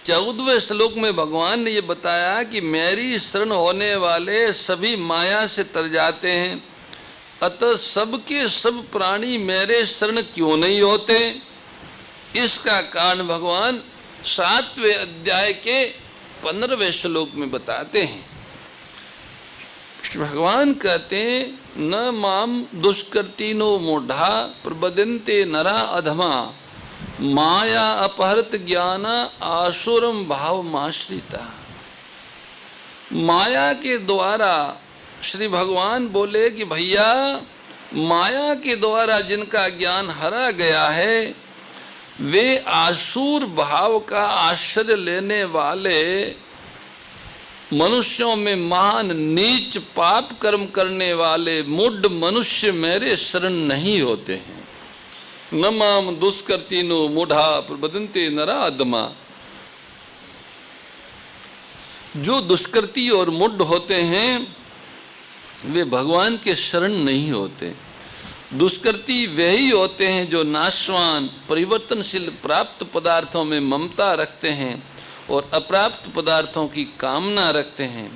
14वें श्लोक में भगवान ने ये बताया कि मेरी शरण होने वाले सभी माया से तर जाते हैं, अतः सबके सब प्राणी मेरे शरण क्यों नहीं होते। इसका कारण भगवान 7वें अध्याय के 15वें श्लोक में बताते हैं। भगवान कहते हैं, न माम दुष्कृतिनो मूढ़ा प्रबदन्ते नरा अधमा माया अपहृत ज्ञान आसुरम भाव माश्रिता। माया के द्वारा श्री भगवान बोले कि भैया, माया के द्वारा जिनका ज्ञान हरा गया है वे आसुर भाव का आश्रय लेने वाले मनुष्यों में महान नीच पाप कर्म करने वाले मूढ़ मनुष्य मेरे शरण नहीं होते हैं। न माम दुष्कृतिनो मूढ़ा प्रबदन्ते नराधमा। जो दुष्कृति और मूढ़ होते हैं वे भगवान के शरण नहीं होते। दुष्कृति वे ही होते हैं जो नाशवान परिवर्तनशील प्राप्त पदार्थों में ममता रखते हैं और अप्राप्त पदार्थों की कामना रखते हैं।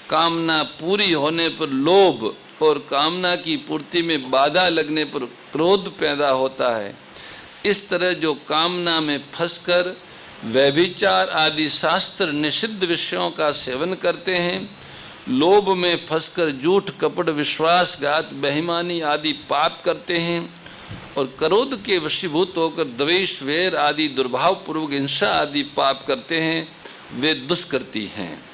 कामना पूरी होने पर लोभ और कामना की पूर्ति में बाधा लगने पर क्रोध पैदा होता है। इस तरह जो कामना में फंसकर व्यभिचार आदि शास्त्र निषिद्ध विषयों का सेवन करते हैं, लोभ में फंसकर झूठ कपट विश्वासघात बेईमानी आदि पाप करते हैं और क्रोध के वशीभूत होकर द्वेष वैर आदि दुर्भावपूर्वक हिंसा आदि पाप करते हैं, वे दुष्कृति हैं।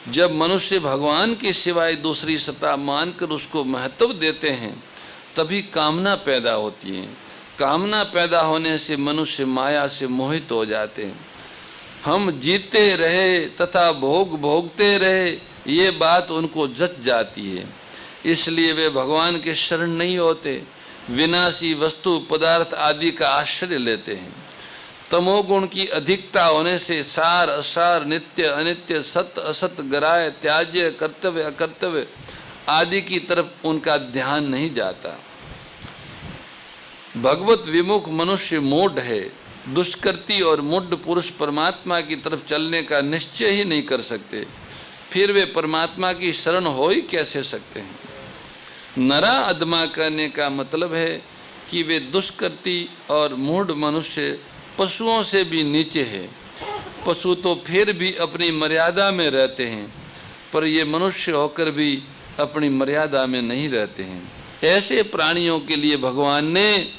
जब मनुष्य भगवान के सिवाय दूसरी सत्ता मानकर उसको महत्व देते हैं तभी कामना पैदा होती है। कामना पैदा होने से मनुष्य माया से मोहित हो जाते हैं। हम जीते रहे तथा भोग भोगते रहे, ये बात उनको जच जाती है, इसलिए वे भगवान के शरण नहीं होते, विनाशी वस्तु पदार्थ आदि का आश्रय लेते हैं। तमोगुण की अधिकता होने से सार असार नित्य अनित्य सत्य असत गराय त्याज्य कर्तव्य अकर्तव्य आदि की तरफ उनका ध्यान नहीं जाता। भगवत विमुख मनुष्य मूढ़ है। दुष्कृति और मूढ़ पुरुष परमात्मा की तरफ चलने का निश्चय ही नहीं कर सकते, फिर वे परमात्मा की शरण हो ही कैसे सकते हैं। नरा अधमा करने का मतलब है कि वे दुष्कृति और मूढ़ मनुष्य पशुओं से भी नीचे है। पशु तो फिर भी अपनी मर्यादा में रहते हैं, पर ये मनुष्य होकर भी अपनी मर्यादा में नहीं रहते हैं। ऐसे प्राणियों के लिए भगवान ने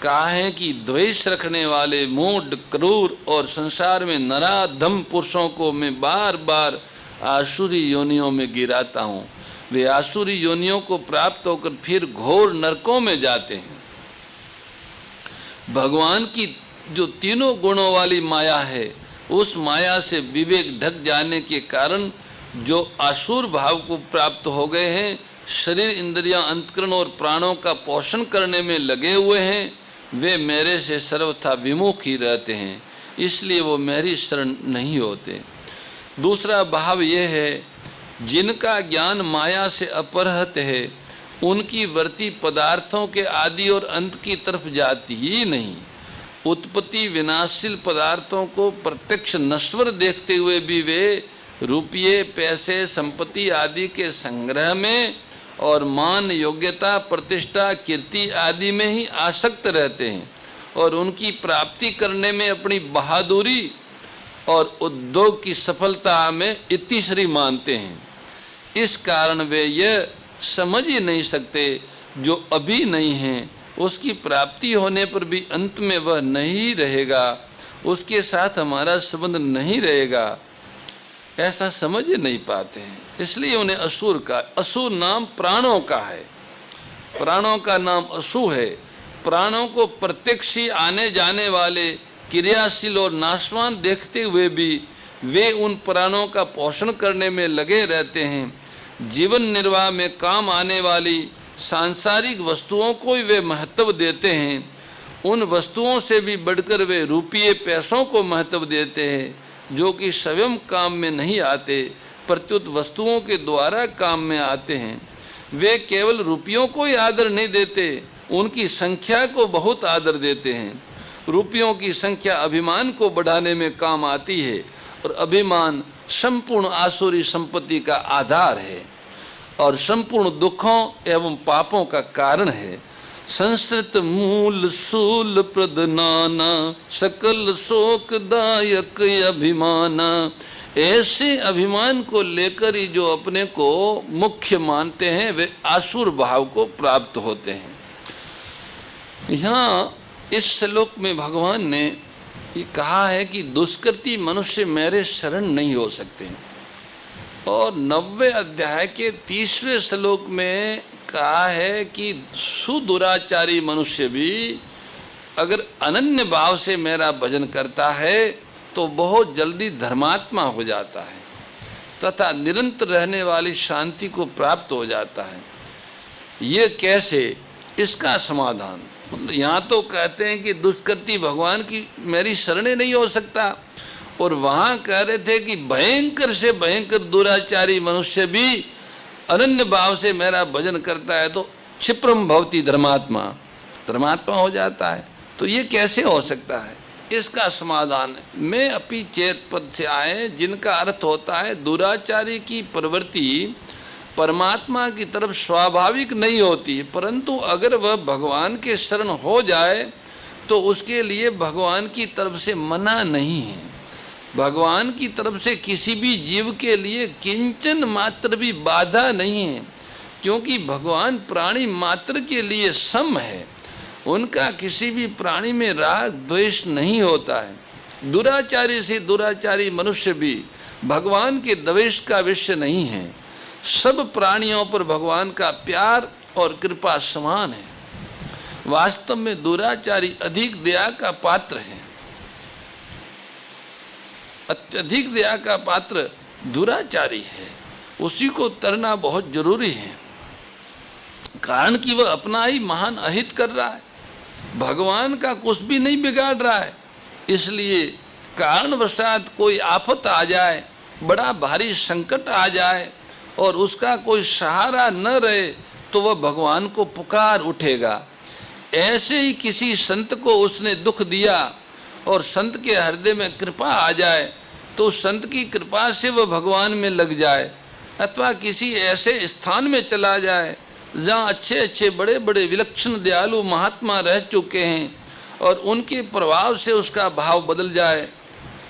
कहा है कि द्वेष रखने वाले मूढ़ क्रूर और संसार में नराधम पुरुषों को मैं बार बार आसुरी योनियों में गिराता हूँ। वे आसुरी योनियों को प्राप्त होकर फिर घोर नरकों में जाते हैं। भगवान की जो तीनों गुणों वाली माया है, उस माया से विवेक ढक जाने के कारण जो आसुर भाव को प्राप्त हो गए हैं, शरीर इंद्रियां अंतकरण और प्राणों का पोषण करने में लगे हुए हैं, वे मेरे से सर्वथा विमुख ही रहते हैं, इसलिए वो मेरी शरण नहीं होते। दूसरा भाव यह है, जिनका ज्ञान माया से अपहृत है उनकी वृत्ति पदार्थों के आदि और अंत की तरफ जाती ही नहीं। उत्पत्ति विनाशशील पदार्थों को प्रत्यक्ष नश्वर देखते हुए भी वे रुपये पैसे संपत्ति आदि के संग्रह में और मान योग्यता प्रतिष्ठा कीर्ति आदि में ही आसक्त रहते हैं और उनकी प्राप्ति करने में अपनी बहादुरी और उद्योग की सफलता में इतिश्री मानते हैं। इस कारण वे यह समझ ही नहीं सकते जो अभी नहीं है उसकी प्राप्ति होने पर भी अंत में वह नहीं रहेगा, उसके साथ हमारा संबंध नहीं रहेगा, ऐसा समझ ही नहीं पाते हैं। इसलिए उन्हें असुर का, असुर नाम प्राणों का है, प्राणों का नाम असु है। प्राणों को प्रत्यक्ष ही आने जाने वाले क्रियाशील और नाशवान देखते हुए भी वे उन प्राणों का पोषण करने में लगे रहते हैं। जीवन निर्वाह में काम आने वाली सांसारिक वस्तुओं को ही वे महत्व देते हैं। उन वस्तुओं से भी बढ़कर वे रुपये पैसों को महत्व देते हैं जो कि स्वयं काम में नहीं आते, प्रत्युत वस्तुओं के द्वारा काम में आते हैं। वे केवल रुपयों को ही आदर नहीं देते, उनकी संख्या को बहुत आदर देते हैं रुपयों की संख्या अभिमान को बढ़ाने में काम आती है और अभिमान संपूर्ण आसुरी संपत्ति का आधार है और संपूर्ण दुखों एवं पापों का कारण है। संस्कृत मूल सूल प्रदनाना सकल शोकदायक अभिमाना। ऐसे अभिमान को लेकर ही जो अपने को मुख्य मानते हैं वे आसुर भाव को प्राप्त होते हैं। यहाँ इस श्लोक में भगवान ने ये कहा है कि दुष्कृति मनुष्य मेरे शरण नहीं हो सकते, और 90वें अध्याय के 30वें श्लोक में कहा है कि सुदुराचारी मनुष्य भी अगर अनन्य भाव से मेरा भजन करता है तो बहुत जल्दी धर्मात्मा हो जाता है तथा निरंतर रहने वाली शांति को प्राप्त हो जाता है। ये कैसे? इसका समाधान यहाँ तो कहते हैं कि दुष्कृति भगवान की मेरी शरणे नहीं हो सकता, और वहाँ कह रहे थे कि भयंकर से भयंकर दुराचारी मनुष्य भी अनन्य भाव से मेरा भजन करता है तो क्षिप्रम भवति धर्मात्मा, धर्मात्मा हो जाता है। तो ये कैसे हो सकता है? इसका समाधान में अपि चेत पद से आए, जिनका अर्थ होता है दुराचारी की प्रवृत्ति परमात्मा की तरफ स्वाभाविक नहीं होती, परंतु अगर वह भगवान के शरण हो जाए तो उसके लिए भगवान की तरफ से मना नहीं है। भगवान की तरफ से किसी भी जीव के लिए किंचन मात्र भी बाधा नहीं है, क्योंकि भगवान प्राणी मात्र के लिए सम है। उनका किसी भी प्राणी में राग द्वेष नहीं होता है। दुराचारी से दुराचारी मनुष्य भी भगवान के द्वेष का विषय नहीं है। सब प्राणियों पर भगवान का प्यार और कृपा समान है। वास्तव में दुराचारी अधिक दया का पात्र है। अत्यधिक दया का पात्र दुराचारी है, उसी को तरना बहुत जरूरी है, कारण कि वह अपना ही महान अहित कर रहा है, भगवान का कुछ भी नहीं बिगाड़ रहा है। इसलिए कारणवशात कोई आफत आ जाए, बड़ा भारी संकट आ जाए और उसका कोई सहारा न रहे तो वह भगवान को पुकार उठेगा। ऐसे ही किसी संत को उसने दुख दिया और संत के हृदय में कृपा आ जाए तो संत की कृपा से वह भगवान में लग जाए, अथवा किसी ऐसे स्थान में चला जाए जहाँ अच्छे अच्छे बड़े बड़े विलक्षण दयालु महात्मा रह चुके हैं और उनके प्रभाव से उसका भाव बदल जाए,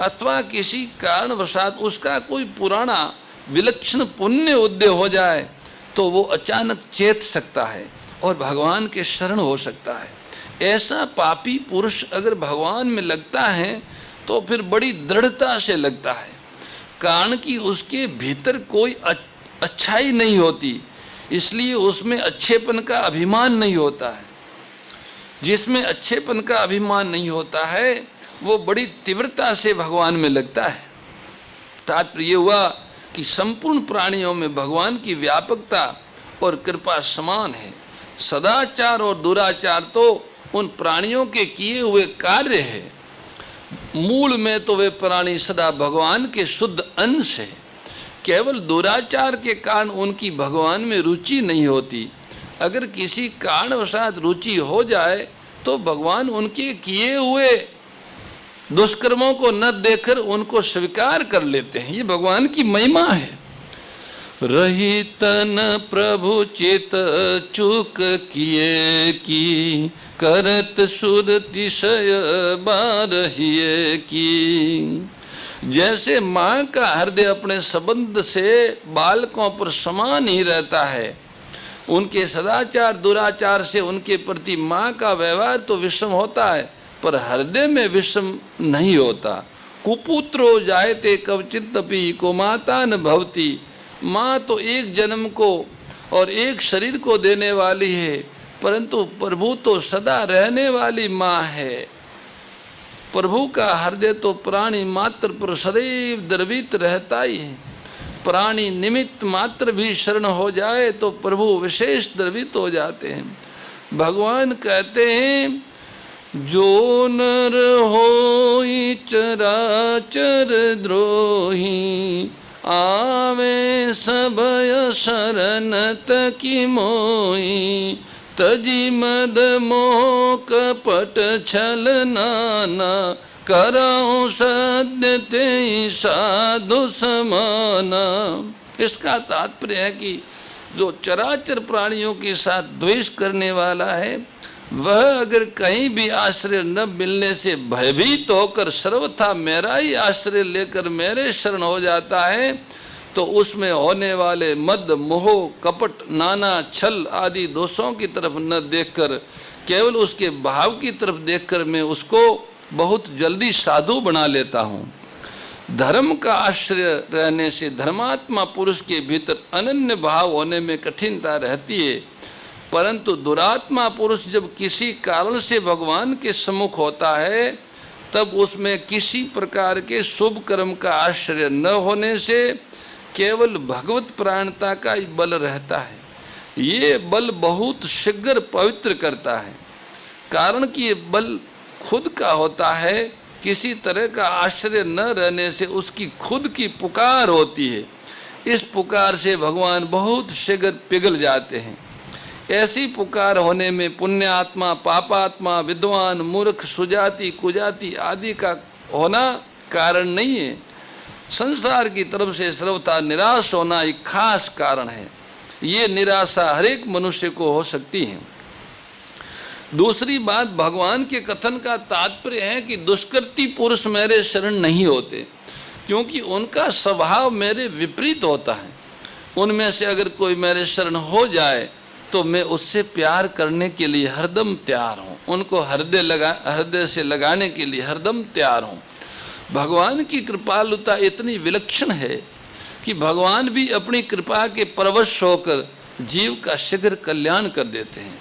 अथवा किसी कारणवशात उसका कोई पुराना विलक्षण पुण्य उदय हो जाए तो वो अचानक चेत सकता है और भगवान के शरण हो सकता है। ऐसा पापी पुरुष अगर भगवान में लगता है तो फिर बड़ी दृढ़ता से लगता है, कारण कि उसके भीतर कोई अच्छाई नहीं होती, इसलिए उसमें अच्छेपन का अभिमान नहीं होता है। जिसमें अच्छेपन का अभिमान नहीं होता है वो बड़ी तीव्रता से भगवान में लगता है। तात्पर्य हुआ कि संपूर्ण प्राणियों में भगवान की व्यापकता और कृपा समान है। सदाचार और दुराचार तो उन प्राणियों के किए हुए कार्य है। मूल में तो वे प्राणी सदा भगवान के शुद्ध अंश है। केवल दुराचार के कारण उनकी भगवान में रुचि नहीं होती। अगर किसी कारणवशात रुचि हो जाए तो भगवान उनके किए हुए दुष्कर्मों को न देखकर उनको स्वीकार कर लेते हैं। ये भगवान की महिमा है। रही तन प्रभु चित चूक किए की, करत सुरतिशय बारहिए की। जैसे माँ का हृदय अपने संबंध से बालकों पर समान ही रहता है, उनके सदाचार दुराचार से उनके प्रति माँ का व्यवहार तो विषम होता है पर हृदय में विषम नहीं होता। कुपुत्रो जायते कवचिदपि को माता न भवती। माँ तो एक जन्म को और एक शरीर को देने वाली है, परंतु प्रभु तो सदा रहने वाली माँ है। प्रभु का हृदय तो प्राणी मात्र पर सदैव द्रवित रहता ही है। प्राणी निमित्त मात्र भी शरण हो जाए तो प्रभु विशेष द्रवित हो जाते हैं। भगवान कहते हैं, जो नर होई चराचर द्रोही, आवे सबय शरण तकी मोही। तजी मद मोह कपट छल नाना, कराऊं सत्य ते साधु समाना। इसका तात्पर्य है कि जो चराचर प्राणियों के साथ द्वेष करने वाला है, वह अगर कहीं भी आश्रय न मिलने से भयभीत होकर सर्वथा मेरा ही आश्रय लेकर मेरे शरण हो जाता है, तो उसमें होने वाले मद मोह कपट नाना छल आदि दोषों की तरफ न देखकर केवल उसके भाव की तरफ देखकर मैं उसको बहुत जल्दी साधु बना लेता हूँ। धर्म का आश्रय रहने से धर्मात्मा पुरुष के भीतर अनन्य भाव होने में कठिनता रहती है, परंतु दुरात्मा पुरुष जब किसी कारण से भगवान के सम्मुख होता है, तब उसमें किसी प्रकार के शुभ कर्म का आश्रय न होने से केवल भगवत प्राणता का ही बल रहता है। ये बल बहुत शीघ्र पवित्र करता है, कारण कि ये बल खुद का होता है। किसी तरह का आश्रय न रहने से उसकी खुद की पुकार होती है। इस पुकार से भगवान बहुत शीघ्र पिघल जाते हैं। ऐसी पुकार होने में पुण्यात्मा, पापात्मा, विद्वान, मूर्ख, सुजाति, कुजाति आदि का होना कारण नहीं है। संसार की तरफ से सर्वथा निराश होना एक खास कारण है। ये निराशा हर एक मनुष्य को हो सकती है। दूसरी बात, भगवान के कथन का तात्पर्य है कि दुष्कृति पुरुष मेरे शरण नहीं होते, क्योंकि उनका स्वभाव मेरे विपरीत होता है। उनमें से अगर कोई मेरे शरण हो जाए तो मैं उससे प्यार करने के लिए हरदम तैयार हूँ, उनको हृदय से लगाने के लिए हरदम तैयार हूँ। भगवान की कृपालुता इतनी विलक्षण है कि भगवान भी अपनी कृपा के परवश होकर जीव का शीघ्र कल्याण कर देते हैं।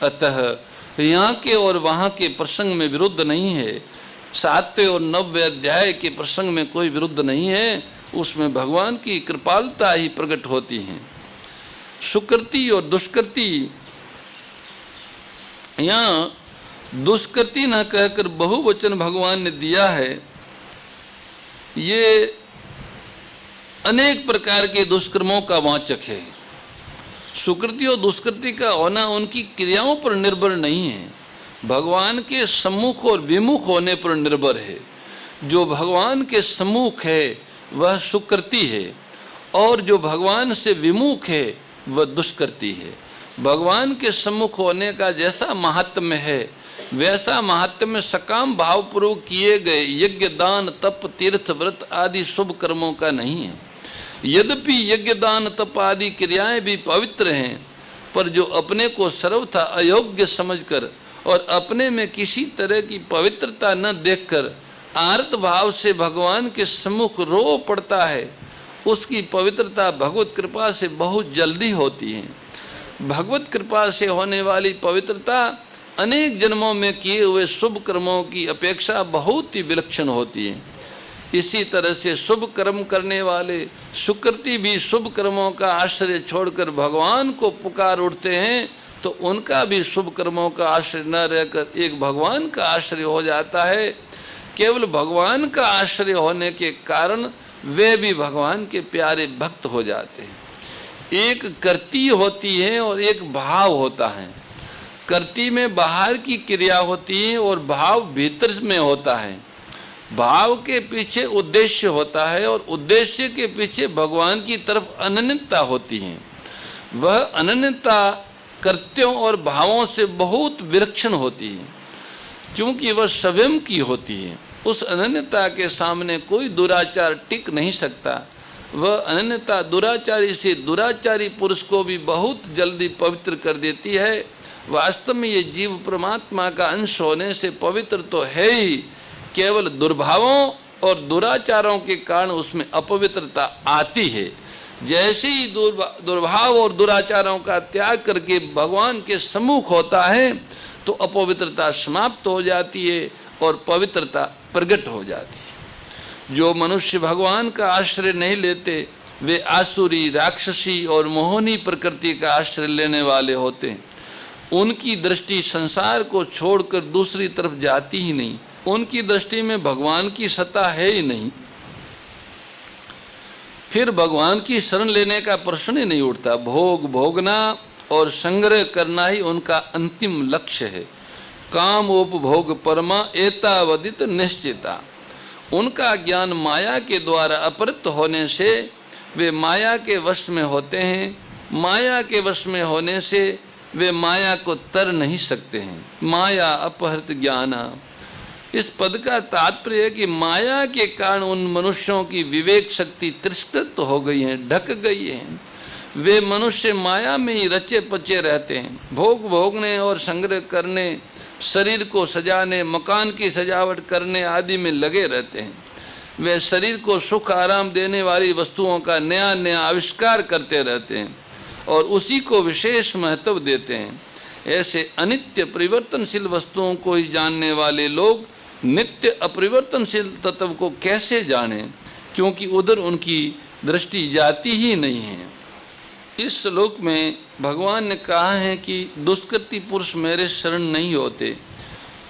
अतः यहाँ के और वहाँ के प्रसंग में विरुद्ध नहीं है। 7वें और 9वें अध्याय के प्रसंग में कोई विरुद्ध नहीं है, उसमें भगवान की कृपालुता ही प्रकट होती है। सुकृति और दुष्कृति, यहाँ दुष्कृति न कहकर बहुवचन भगवान ने दिया है। ये अनेक प्रकार के दुष्कर्मों का वाचक है। सुकृति और दुष्कृति का होना उनकी क्रियाओं पर निर्भर नहीं है, भगवान के सम्मुख और विमुख होने पर निर्भर है। जो भगवान के सम्मुख है वह सुकृति है, और जो भगवान से विमुख है वह दुष्कृति है। भगवान के सम्मुख होने का जैसा महात्म्य है, वैसा महात्म्य सकाम भावपूर्वक किए गए यज्ञ, दान, तप, तीर्थ, व्रत आदि शुभ कर्मों का नहीं है। यद्यपि यज्ञ, दान, तप आदि क्रियाएं भी पवित्र हैं, पर जो अपने को सर्वथा अयोग्य समझकर और अपने में किसी तरह की पवित्रता न देखकर आर्त भाव से भगवान के सम्मुख रो पड़ता है, उसकी पवित्रता भगवत कृपा से बहुत जल्दी होती है। भगवत कृपा से होने वाली पवित्रता अनेक जन्मों में किए हुए शुभ कर्मों की अपेक्षा बहुत ही विलक्षण होती है। इसी तरह से शुभ कर्म करने वाले सुकृति भी शुभ कर्मों का आश्रय छोड़कर भगवान को पुकार उठते हैं, तो उनका भी शुभ कर्मों का आश्रय न रहकर एक भगवान का आश्रय हो जाता है। केवल भगवान का आश्रय होने के कारण वे भी भगवान के प्यारे भक्त हो जाते हैं। एक कर्ती होती है और एक भाव होता है। कर्ती में बाहर की क्रिया होती है और भाव भीतर में होता है। भाव के पीछे उद्देश्य होता है और उद्देश्य के पीछे भगवान की तरफ अनन्यता होती है। वह अनन्यता कर्त्यों और भावों से बहुत विलक्षण होती है, क्योंकि वह स्वयं की होती है। उस अनन्यता के सामने कोई दुराचार टिक नहीं सकता। वह अनन्यता दुराचारी से दुराचारी पुरुष को भी बहुत जल्दी पवित्र कर देती है। वास्तव में ये जीव परमात्मा का अंश होने से पवित्र तो है ही, केवल दुर्भावों और दुराचारों के कारण उसमें अपवित्रता आती है। जैसे ही दुर्भाव और दुराचारों का त्याग करके भगवान के सम्मुख होता है, तो अपवित्रता समाप्त हो जाती है और पवित्रता प्रकट हो जाती है। जो मनुष्य भगवान का आश्रय नहीं लेते, वे आसुरी, राक्षसी और मोहनी प्रकृति का आश्रय लेने वाले होते हैं। उनकी दृष्टि संसार को छोड़कर दूसरी तरफ जाती ही नहीं। उनकी दृष्टि में भगवान की सत्ता है ही नहीं। फिर भगवान की शरण लेने का प्रश्न ही नहीं उठता। भोग भोगना और संग्रह करना ही उनका अंतिम लक्ष्य है। काम उपभोग परमा एतावदित निश्चिता। उनका ज्ञान माया के द्वारा अपहृत होने से वे माया के वश में होते हैं। माया के वश में होने से वे माया को तर नहीं सकते हैं। माया अपहृत ज्ञान। इस पद का तात्पर्य है कि माया के कारण उन मनुष्यों की विवेक शक्ति तिरस्कृत हो गई है, ढक गई है। वे मनुष्य माया में ही रचे पचे रहते हैं। भोग भोगने और संग्रह करने, शरीर को सजाने, मकान की सजावट करने आदि में लगे रहते हैं। वे शरीर को सुख आराम देने वाली वस्तुओं का नया नया आविष्कार करते रहते हैं और उसी को विशेष महत्व देते हैं। ऐसे अनित्य परिवर्तनशील वस्तुओं को ही जानने वाले लोग नित्य अपरिवर्तनशील तत्व को कैसे जानें, क्योंकि उधर उनकी दृष्टि जाती ही नहीं है। इस श्लोक में भगवान ने कहा है कि दुष्कृति पुरुष मेरे शरण नहीं होते,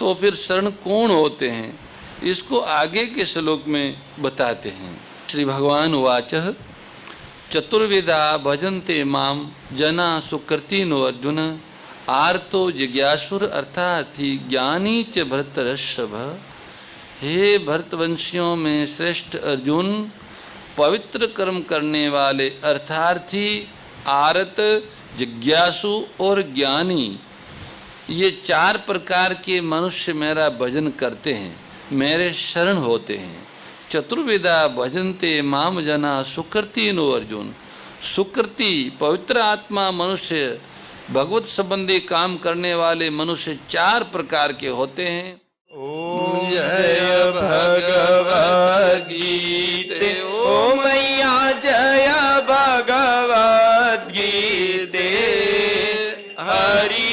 तो फिर शरण कौन होते हैं, इसको आगे के श्लोक में बताते हैं। श्री भगवान उवाचः चतुर्विधा भजन्ते माम जना सुकृतिनो अर्जुन आर्तो जिज्ञासुर अर्थार्थी ज्ञानी च भरतर्षभ। हे भरतवंशियों में श्रेष्ठ अर्जुन, पवित्र कर्म करने वाले अर्थार्थी, आरत, जिज्ञासु और ज्ञानी, ये 4 प्रकार के मनुष्य मेरा भजन करते हैं, मेरे शरण होते हैं। चतुर्विधा भजन्ते माम जना सुकृतिनो अर्जुन। सुकृति पवित्र आत्मा मनुष्य, भगवत संबंधी काम करने वाले मनुष्य 4 प्रकार के होते हैं। ओम जय भगवद गीते। ओम मैया जय भगवद गीते। हरि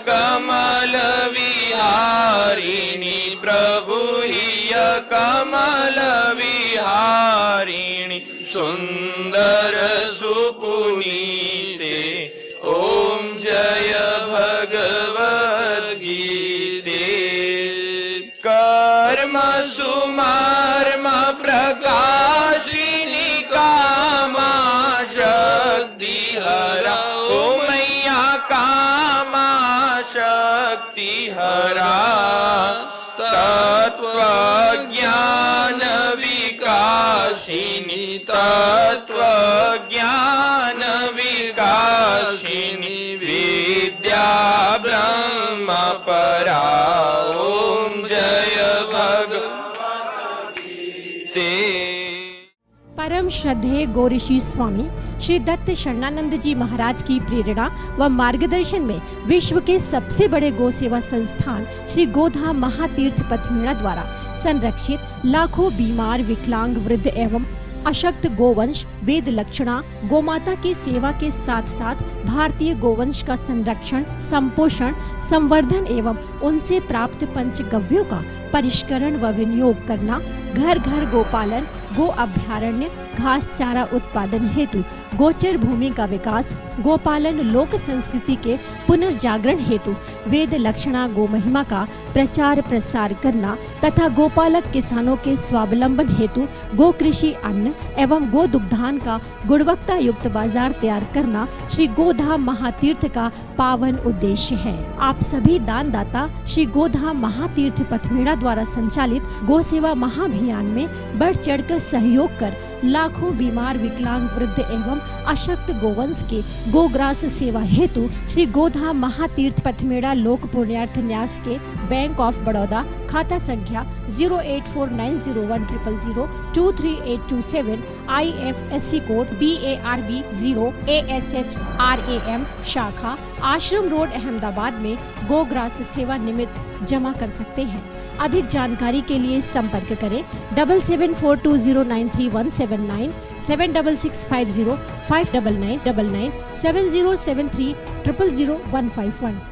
कमल विहारिणी प्रभु हिय कमल विहारिणी सुंदर सुपुनीते। ओम जय भगवद गीते। कर्म सुमर्म प्रकाशिनी कामा शक्ति हरा। ओ मैया कामा शक्ति हरा। तत्व ज्ञान विकासिनी तत्व ज्ञान विकासिनी विद्या ब्रह्म परा। ओम जय भगवते। परम श्रद्धेय गौरीशी स्वामी श्री दत्त शरणानंद जी महाराज की प्रेरणा व मार्गदर्शन में विश्व के सबसे बड़े गौ सेवा संस्थान श्री गोधाम महातीर्थ पथमेड़ा द्वारा संरक्षित लाखों बीमार, विकलांग, वृद्ध एवं अशक्त गोवंश वेद लक्षणा गोमाता की सेवा के साथ साथ भारतीय गोवंश का संरक्षण, संपोषण, संवर्धन एवं उनसे प्राप्त पंचगव्यों का परिष्करण व विनियोग करना, घर घर गोपालन, गो अभ्यारण्य, घास चारा उत्पादन हेतु गोचर भूमि का विकास, गोपालन लोक संस्कृति के पुनर्जागरण हेतु वेद लक्षणा गो महिमा का प्रचार प्रसार करना तथा गोपालक किसानों के स्वावलंबन हेतु गो कृषि अन्न एवं गो दुग्धान का गुणवत्ता युक्त बाजार तैयार करना श्री गोधाम महातीर्थ का पावन उद्देश्य है। आप सभी दानदाता श्री गोधाम महातीर्थ पथमेड़ा द्वारा संचालित गो सेवा महाअभियान में बढ़ चढ़कर सहयोग कर लाखों बीमार, विकलांग, वृद्ध एवं अशक्त गोवंश के गोग्रास सेवा हेतु श्री गोधाम महातीर्थ पथमेड़ा लोक पुण्यार्थ न्यास के बैंक ऑफ बड़ौदा खाता संख्या 084901000238827 IFSC कोड BARB 0 ASHRAM शाखा आश्रम रोड अहमदाबाद में गोग्रास सेवा निमित्त जमा कर सकते हैं। अधिक जानकारी के लिए संपर्क करें 7742093179 7665059999 7073000151।